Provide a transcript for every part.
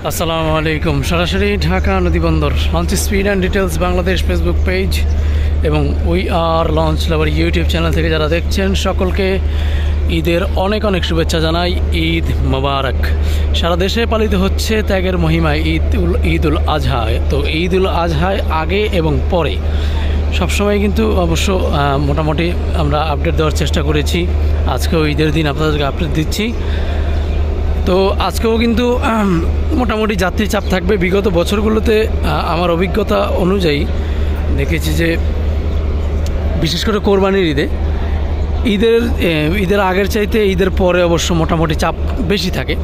আসসালামু আলাইকুম। সরাসরি ঢাকা নদীবন্দর launch speed and details Bangladesh Facebook page এবং we are launch lover YouTube channel থেকে যারা দেখছেন সকলকে ঈদের অনেক অনেক শুভেচ্ছা জানাই। ঈদ মোবারক। সারা দেশে পালিত হচ্ছে ত্যাগের মহিমায় ঈদুল আজহা। তো ঈদুল আজহায় আগে এবং পরে সবসময় কিন্তু অবশ্য মোটামুটি আমরা আপডেট দেওয়ার চেষ্টা করেছি। আজকেও ঈদের দিন আপনাদেরকে আপডেট দিচ্ছি। তো আজকেও কিন্তু মোটামুটি যাত্রী চাপ থাকবে। বিগত বছরগুলোতে আমার অভিজ্ঞতা অনুযায়ী দেখেছি যে বিশেষ করে কোরবানির ঈদের আগের চাইতে ঈদের পরে অবশ্য মোটামুটি চাপ বেশি থাকে।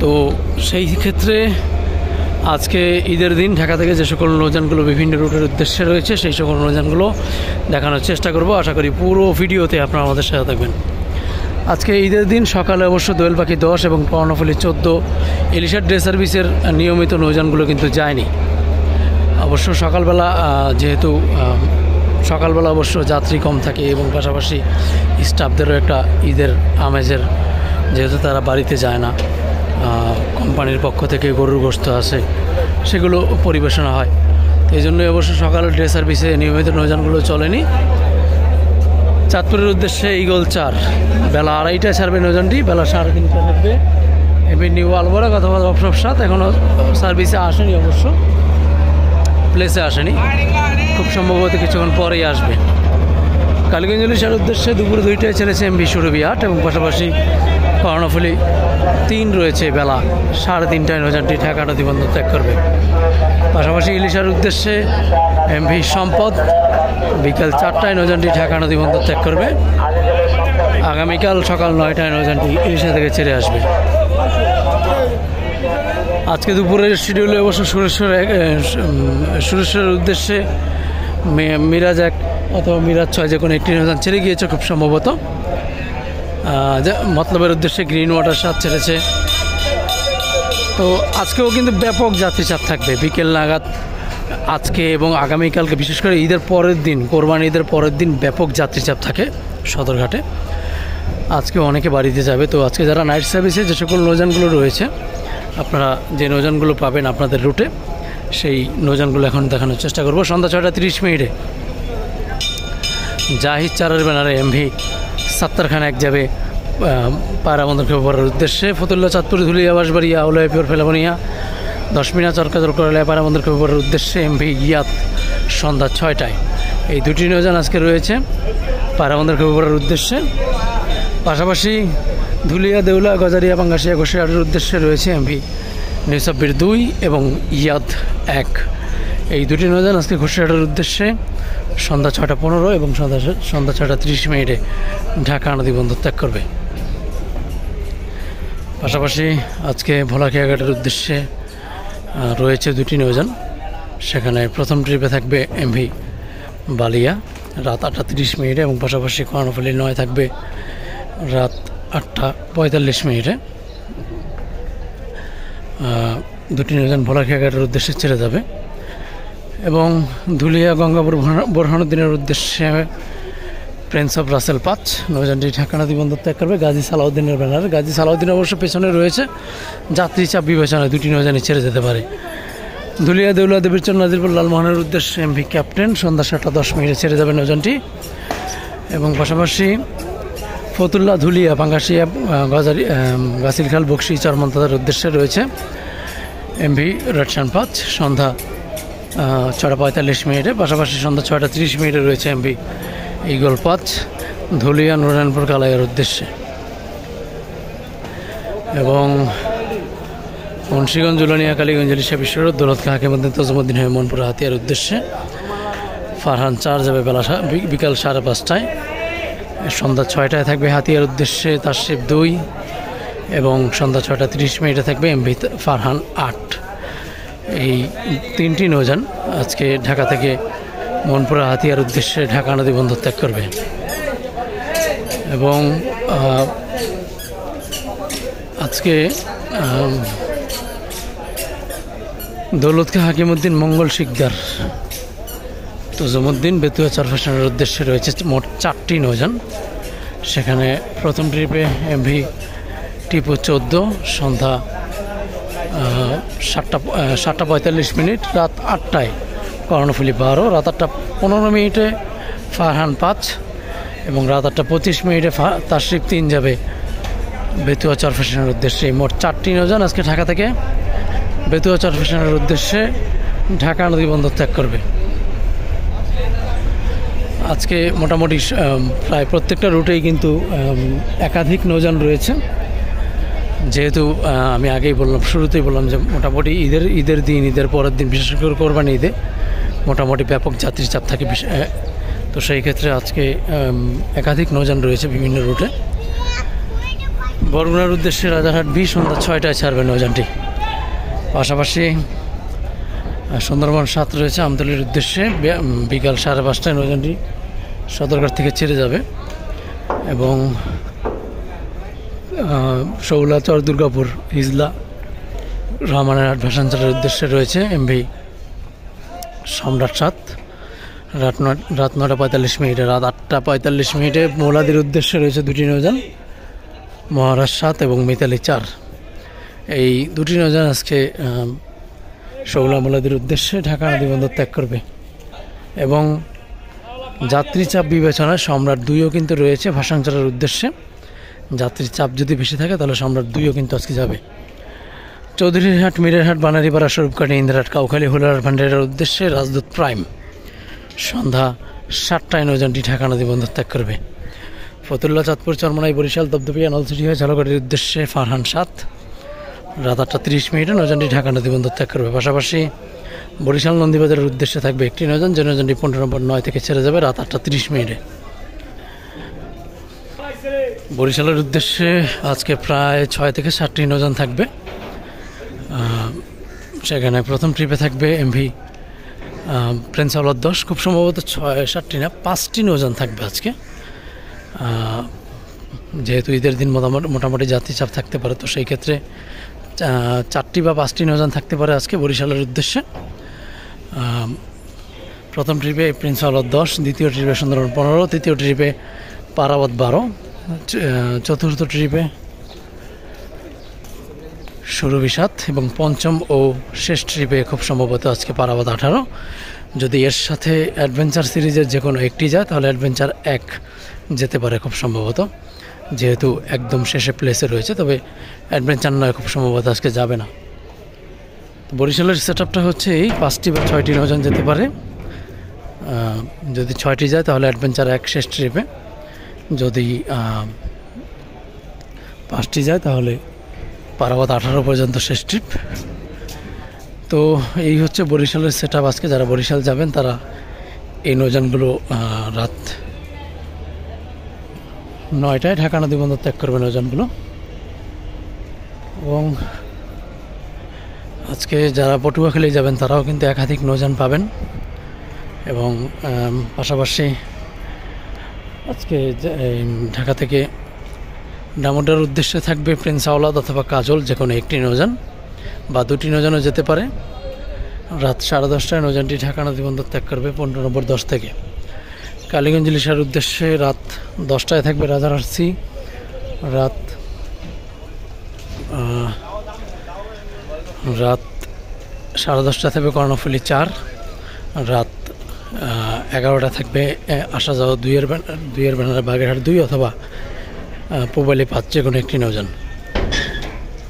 তো সেই ক্ষেত্রে আজকে ঈদের দিন ঢাকা থেকে যে সকল নৌযানগুলো বিভিন্ন রুটের উদ্দেশ্যে রয়েছে সেই সকল নৌযানগুলো দেখানোর চেষ্টা করব। আশা করি পুরো ভিডিওতে আপনারা আমাদের সাথে থাকবেন। আজকে ঈদের দিন সকালে অবশ্য দোয়েল পাখি 10 এবং কর্ণফুলী 14 ইলিশার ডে সার্ভিসের নিয়মিত নৌযানগুলো কিন্তু যায়নি। অবশ্য সকালবেলা যেহেতু সকালবেলা অবশ্য যাত্রী কম থাকে এবং পাশাপাশি স্টাফদেরও একটা ঈদের আমেজের, যেহেতু তারা বাড়িতে যায় না, কোম্পানির পক্ষ থেকে গরুর গোশত আসে, সেগুলো পরিবেশনা হয়। তো এই জন্যই অবশ্য সকালের ডে সার্ভিসে নিয়মিত নৌযানগুলো চলেনি। চাঁদপুরের উদ্দেশ্যে ঈগল 4 বেলা 2:30টায় ছাড়বে নৌযানটি, বেলা 3:30টায় থাকবে এমভি নিউ আলবরাক অথবা অফসব 7। এখনও সার্ভিসে আসেনি, অবশ্য প্লেসে আসেনি, খুব সম্ভবত কিছুক্ষণ পরেই আসবে। কালীগঞ্জ ইলিশার উদ্দেশ্যে দুপুর 2টায় ছেড়েছে এমভি সুরভি 8 এবং পাশাপাশি কর্ণফুলী 3 রয়েছে, বেলা 3:30টায় নৌযানটি ঢাকা নদীবন্দর ত্যাগ করবে। পাশাপাশি ইলিশার উদ্দেশ্যে এমভি সম্পদ বিকাল 4টায় নৌযানটি ঢাকা নদীবন্দর ত্যাগ করবে। আগামীকাল সকাল 9টায় নৌযানটি ইলিশা থেকে ছেড়ে আসবে। আজকে দুপুরের শিডিউলে অবশ্য সুরেশ্বরের উদ্দেশ্যে মিরাজ 1 অথবা মিরাজ 6 যে কোনো একটি নৌযান ছেড়ে গিয়েছে খুব সম্ভবত। মতলবের উদ্দেশ্যে গ্রিন ওয়াটার 7 ছেড়েছে। তো আজকেও কিন্তু ব্যাপক যাত্রী চাপ থাকবে বিকেল নাগাদ। আজকে এবং আগামীকালকে বিশেষ করে ঈদের পরের দিন, কোরবানি ঈদের পরের দিন ব্যাপক যাত্রী চাপ থাকে সদরঘাটে। আজকে অনেকে বাড়িতে যাবে। তো আজকে যারা নাইট সার্ভিসে যে সকল নৌযানগুলো রয়েছে, আপনারা যে নৌযানগুলো পাবেন আপনাদের রুটে, সেই নৌযানগুলো এখন দেখানোর চেষ্টা করব। সন্ধ্যা 6:30 জাহিদ 4-এর ব্যানারে এমভি সাত্তার খান 1 যাবে পায়রাবন্দর খেপুপাড়ার উদ্দেশ্যে। ফতুল্লা চাঁদপুর ধুলিয়া বাঁশবাড়িয়া আউলায় পিওর ফেলাবনিয়া 10 মিনা চরকাজর করালে পায়রাবন্দর খেপুপাড়ার উদ্দেশ্যে এমভি ইয়াত সন্ধ্যা 6টায়। এই দুটি নৌযান আজকে রয়েছে পায়রাবন্দর খেপুপাড়ার উদ্দেশ্যে। পাশাপাশি ধুলিয়া দেউলা গজারিয়া পাঙ্গাসিয়া ঘোষিয়াটের উদ্দেশ্যে রয়েছে এমভি নিউসাব্বির 2 এবং ইয়াদ 1। এই দুটি নৌযান আজকে ঘোষিয়াটের উদ্দেশ্যে সন্ধ্যা 6:15 এবং সন্ধ্যা 6:30 ঢাকা নদীবন্দর ত্যাগ করবে। পাশাপাশি আজকে ভোলাখিয়া ঘাটের উদ্দেশ্যে রয়েছে দুটি নৌযান। সেখানে প্রথম ট্রিপে থাকবে এমভি বালিয়া রাত 8:30 এবং পাশাপাশি কর্ণফুলী 9 থাকবে রাত 8:45। দুটি নৌযান ভোলাখিয়া ঘাটের উদ্দেশ্যে ছেড়ে যাবে এবং ধুলিয়া গঙ্গাপুর বোরহানুদ্দিনের উদ্দেশ্যে প্রিন্স অফ রাসেল 5 নৌযানটি ঢাকা নদীবন্দর ত্যাগ করবে গাজী সালাউদ্দিনের ব্যানারে। গাজী সালাউদ্দিন অবশ্য পেছনে রয়েছে, যাত্রী চাপ বিবেচনায় দুটি নৌযানই ছেড়ে যেতে পারে। ধুলিয়া দেউলা দেবীরচর নাজিরপুর লালমোহনের উদ্দেশ্যে এমভি ক্যাপ্টেন সন্ধ্যা 7:10 ছেড়ে যাবে নৌযানটি এবং পাশাপাশি ফতুল্লা ধুলিয়া পাঙ্গাসিয়া গাছিলখাল বক্সি চরমন্তাদের উদ্দেশ্যে রয়েছে এমভি রেডসান 5 সন্ধ্যা 6:45। পাশাপাশি সন্ধ্যা 6:30 রয়েছে এমভি ঈগল 5 ধুলিয়া নুরায়ণপুর কালাইয়ের উদ্দেশ্যে এবং মুন্সিগঞ্জ জুলানিয়া কালীগঞ্জ ইলিশা বিশ্বরোড দৌলতখাঁ হাকিমউদ্দিন তজুমুদ্দিন হয়ে মনপুরা হাতিয়ার উদ্দেশ্যে ফারহান 4 যাবে বিকাল 5:30। সন্ধ্যা 6টায় থাকবে হাতিয়ার উদ্দেশ্যে তাশরিফ 2 এবং সন্ধ্যা 6:30 থাকবে এমভি ফারহান 8। এই 3টি নৌযান আজকে ঢাকা থেকে মনপুরা হাতিয়ার উদ্দেশ্যে ঢাকা নদীবন্দর ত্যাগ করবে এবং আজকে দৌলতখাঁ হাকিমউদ্দিন মঙ্গল শিকদার তজুমুদ্দিন বেতুয়া চরফেশনের উদ্দেশ্যে রয়েছে মোট 4টি নৌযান। সেখানে প্রথম ট্রিপে এমভি টিপু 14 সন্ধ্যা 7:45, রাত 8টায় কর্ণফুলী 12, রাত 8:15 ফারহান 5 এবং রাত 8:25 তাশরিফ 3 যাবে বেতুয়া চরফ্যাশনের উদ্দেশ্যে। মোট 4টি নৌযান আজকে ঢাকা থেকে বেতুয়া চরফ্যাশনের উদ্দেশ্যে ঢাকা নদী বন্দর ত্যাগ করবে। আজকে মোটামুটি প্রায় প্রত্যেকটা রুটেই কিন্তু একাধিক নৌযান রয়েছে, যেহেতু আমি আগেই বললাম, শুরুতেই বললাম যে মোটামুটি ঈদের দিন, ঈদের পরের দিন, বিশেষ করে কোরবানি ঈদে মোটামুটি ব্যাপক যাত্রী চাপ থাকে। তো সেই ক্ষেত্রে আজকে একাধিক নৌযান রয়েছে বিভিন্ন রুটে। বরগুনার উদ্দেশ্যে রাজারহাট বি সন্ধ্যা 6টায় ছাড়বে নৌযানটি। পাশাপাশি সুন্দরবন 7 রয়েছে আমতলীর উদ্দেশ্যে বিকাল 5:30টায় নৌযানটি সদরঘাট থেকে ছেড়ে যাবে এবং শৌলাচর, দুর্গাপুর, হিজলা, রহমানের ভাসানচারের উদ্দেশ্যে রয়েছে এমভি সম্রাট 7 রাত 9:45, রাত 8:45 মৌলাদির উদ্দেশ্যে রয়েছে 2টি নৌযান, মহারাজ 7 এবং মিতালি 4। এই 2টি নৌযান আজকে শৌলা মৌলাদির উদ্দেশ্যে ঢাকা নদী বন্দর ত্যাগ করবে এবং যাত্রী চাপ বিবেচনায় সম্রাট 2ও কিন্তু রয়েছে ভাসানচারের উদ্দেশ্যে। যাত্রীর চাপ যদি বেশি থাকে তাহলে সম্রাট 2ও কিন্তু আজকে যাবে। চৌধুরীরহাট, মিরেরহাট, বানারীপাড়া, স্বরূপকাঠি, ইন্দিরহাট, কাউখালী, হুলার ভান্ডারের উদ্দেশ্যে রাজদূত প্রাইম সন্ধ্যা 7টায় নৌযানটি ঢাকা নদী বন্দর ত্যাগ করবে। ফতুল্লা, চাঁদপুর, চরমনাই, বরিশাল, দপদপিয়া, নলছিটি হয়ে ঝালকাঠির উদ্দেশ্যে ফারহান 7 রাত 8:30 নৌযানটি ঢাকা নদী বন্দর ত্যাগ করবে। পাশাপাশি বরিশাল নন্দীবাজারের উদ্দেশ্যে থাকবে একটি নৌযান, যে নৌযানটি 15 নম্বর 9 থেকে ছেড়ে যাবে রাত 8:30। বরিশালের উদ্দেশ্যে আজকে প্রায় 6 থেকে 7টি নৌযান থাকবে। সেখানে প্রথম ট্রিপে থাকবে এমভি প্রিন্স আওলাদ 10, খুব সম্ভবত 6-7টি না 5টি নৌযান থাকবে আজকে, যেহেতু ঈদের দিন মোটামুটি যাত্রী চাপ থাকতে পারে। তো সেই ক্ষেত্রে 4টি বা 5টি নৌযান থাকতে পারে আজকে বরিশালের উদ্দেশ্যে। প্রথম ট্রিপে প্রিন্স আওলাদ 10, দ্বিতীয় ট্রিপে সুন্দরবন 15, তৃতীয় ট্রিপে পারাবত 12, চতুর্থ ট্রিপে সুরভি 7 এবং পঞ্চম ও শেষ ট্রিপে খুব সম্ভবত আজকে পারাবত 18। যদি এর সাথে অ্যাডভেঞ্চার সিরিজের যে কোনো একটি যায় তাহলে অ্যাডভেঞ্চার 1 যেতে পারে খুব সম্ভবত, যেহেতু একদম শেষে প্লেসে রয়েছে। তবে অ্যাডভেঞ্চার 9 খুব সম্ভবত আজকে যাবে না। বরিশালের সেট আপটা হচ্ছে এই 5টি বা 6টি নৌযান যেতে পারে। যদি 6টি যায় তাহলে অ্যাডভেঞ্চার 1 শেষ ট্রিপে, যদি 5টি যায় তাহলে পারাবত 18 পর্যন্ত শেষ ট্রিপ। তো এই হচ্ছে বরিশালের সেট আপ আজকে। যারা বরিশাল যাবেন তারা এই নৌযানগুলো রাত 9টায় ঢাকা নদী বন্দর ত্যাগ করবে নৌযানগুলো। এবং আজকে যারা পটুয়াখালী যাবেন তারাও কিন্তু একাধিক নৌযান পাবেন। এবং পাশাপাশি আজকে ঢাকা থেকে ডামোডার উদ্দেশ্যে থাকবে প্রিন্স আওলাদ অথবা কাজল, যে কোনো একটি নৌযান বা 2টি নৌযানও যেতে পারে। রাত 10:30টায় নৌযানটি ঢাকা নদী বন্দর ত্যাগ করবে 15 নম্বর 10 থেকে। কালীগঞ্জ ইলিশার উদ্দেশ্যে রাত 10টায় থাকবে রাজারহাট সি, রাত 10:30টায় থাকবে কর্ণফুলী 4, রাত 11টায় থাকবে আসা যাওয়া 2-এর ব্যানারে বাগেরহাট 2 অথবা পূবালী 5, যে কোনো একটি নৌযান।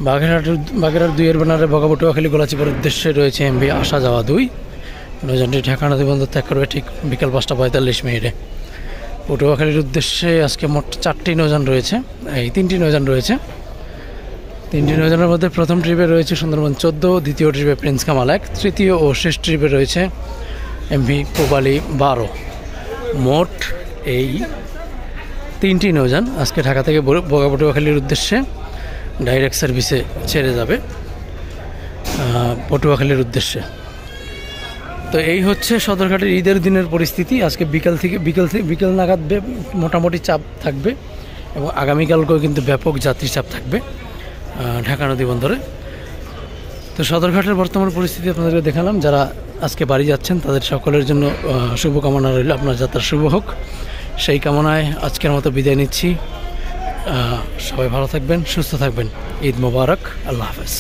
বাগেরহাট 2-এর ব্যানারে বগাপটুয়াখালী গোলাচিপার উদ্দেশ্যে রয়েছে এমভি আসা যাওয়া 2, নৌযানটি ঢাকা নদী বন্দর ত্যাগ করবে ঠিক বিকাল 5:45। পটুয়াখালীর উদ্দেশ্যে আজকে মোট 4টি নৌযান রয়েছে, এই 3টি নৌযান রয়েছে। 3টি নৌযানের মধ্যে প্রথম ট্রিপে রয়েছে সুন্দরবন 14, দ্বিতীয় ট্রিপে প্রিন্স কামাল 1, তৃতীয় ও শেষ ট্রিপে রয়েছে এমভি পূবালী 12। মোট এই 3টি নৌযান আজকে ঢাকা থেকে বগাপটুয়াখালীর উদ্দেশ্যে ডাইরেক্ট সার্ভিসে ছেড়ে যাবে পটুয়াখালীর উদ্দেশ্যে। তো এই হচ্ছে সদরঘাটের ঈদের দিনের পরিস্থিতি। আজকে বিকাল নাগাদ মোটামুটি চাপ থাকবে এবং আগামীকালকেও কিন্তু ব্যাপক যাত্রী চাপ থাকবে ঢাকা নদী বন্দরে। তো সদরঘাটের বর্তমান পরিস্থিতি আপনাদেরকে দেখালাম। যারা আজকে বাড়ি যাচ্ছেন তাদের সকলের জন্য শুভকামনা রইল, আপনার যাত্রা শুভ হোক। সেই কামনায় আজকের মতো বিদায় নিচ্ছি। সবাই ভালো থাকবেন, সুস্থ থাকবেন। ঈদ মোবারক, আল্লাহ হাফেজ।